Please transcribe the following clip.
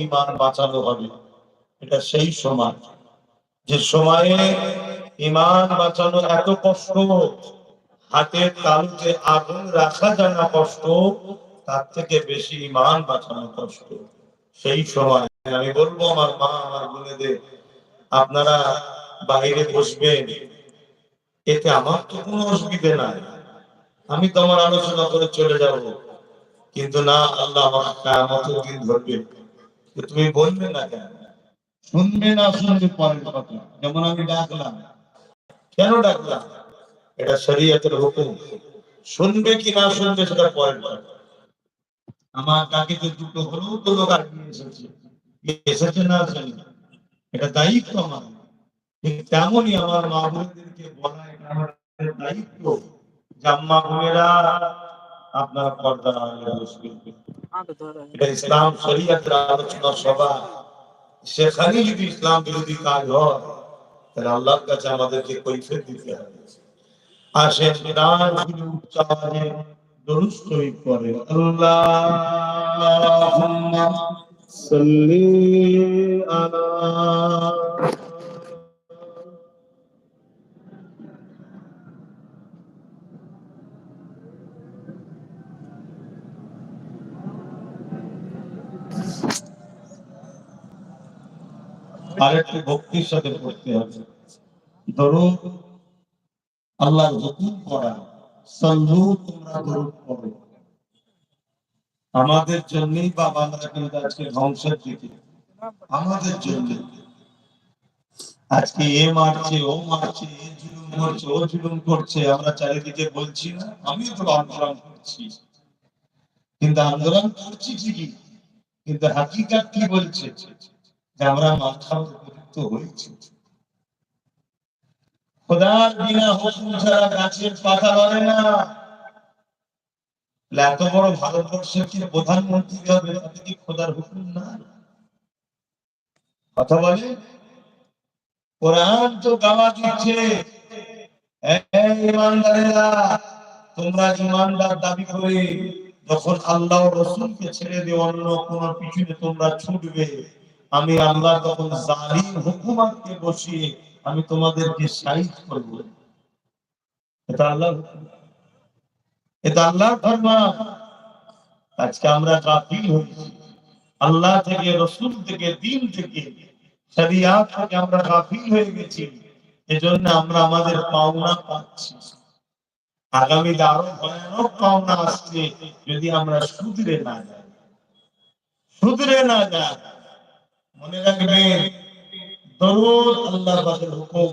ঈমান বাঁচানো হবে। এটা সেই সময়, যে সময়ে ঈমান বাঁচানো এত কষ্ট, হাতের তালুতে আগুন রাখা জানা কষ্ট, তার থেকে বেশি ঈমান বাঁচানো কষ্ট। সেই সময় আমি বলবো আমার মা, আমার বোনেদের, আপনারা বাইরে বসবেন, এতে আমার তো কোনো অসুবিধে নাই, আমি তো আমার আলোচনা করে চলে যাব। কিন্তু না, আল্লাহ আমার কিয়ামতের দিন ধরবে, তুমি বলবে না কেন, শুনবে না শুনবে পরের কথা। যেমন আমি ডাকলাম, কেন ডাকলাম, এটা শরীয়তের হুকুম। শুনবে কি না শুনবে সেটা পরের কথা। আমার ডাকিতে দুটো হলেও তো লোক আগিয়ে এসেছে, এসেছে না আসেনি, এটা দায়িত্ব আমার। ঠিক তেমনই আমার মা বোনদেরকে বলা এটা আমার দায়িত্ব, যে আম্মা বোনেরা আপনারা পর্দা আড়ালে বসবেন। এটা ইসলাম শরীয়তের আলোচনা সভা, সেখানে যদি ইসলাম বিরোধী কাজ হয় তাহলে আল্লাহর কাছে আমাদেরকে কৈফিয়ত দিতে হবে। আসেন গান শুনে উচ্চ আওয়াজে দরুদ শরীফ পড়েন, আল্লাহুম্মা সাল্লি আলা। আরেকটু ভক্তির সাথে পড়তে হবে দরুদ। আল্লাহর হুকুম করা, সাল্লু, তোমরা দরুদ পড়ো। আমাদের জন্যই বাবারা কিন্তু আজকে ধ্বংসের দিকে, আমাদের জন্য। আজকে এ মারছে, ও মারছে, এ জুলুম করছে, ও জুলুম করছে, আমরা চারিদিকে বলছি না, আমিও তো আন্দোলন করছি। কিন্তু আন্দোলন করছি ঠিকই, কিন্তু হাকিকাত কি বলছে, যে আমরা মাথার উপযুক্ত হয়েছি। খোদার বিনা হুকুম ছাড়া গাছের পাতা লড়ে না। এত বড় ভারতবর্ষের কি প্রধানমন্ত্রী হবে, তাতে কি খোদার হুকুম না? কথা বলে কোরআন তো দাওয়াত দিচ্ছে, এই ঈমানদারেরা, তোমরা ঈমানদার দাবি করে যখন আল্লাহ ও রাসূলকে ছেড়ে দিয়ে অন্য কোন পিছনে তোমরা ছুটবে, আমি আল্লাহ তখন জালিম হুকুমতকে বসিয়ে আমি তোমাদেরকে শাহিদ করব। এটা আল্লাহর হুকুম, এটা আল্লাহর ফরমান। আজকে আমরা গাফিল হয়েছি, আল্লাহ থেকে, রাসূল থেকে, দ্বীন থেকে, শরিয়াত থেকে আমরা গাফিল হয়ে গেছি। এজন্য আমরা আমাদের পাওনা পাচ্ছি। আগামী আরো ভয়ানক পাওনা আসছে যদি আমরা শুধরে না যাই, শুধরে না যাই। মনে রাখবেন, দরুদ আল্লাহর পাকের হুকুম,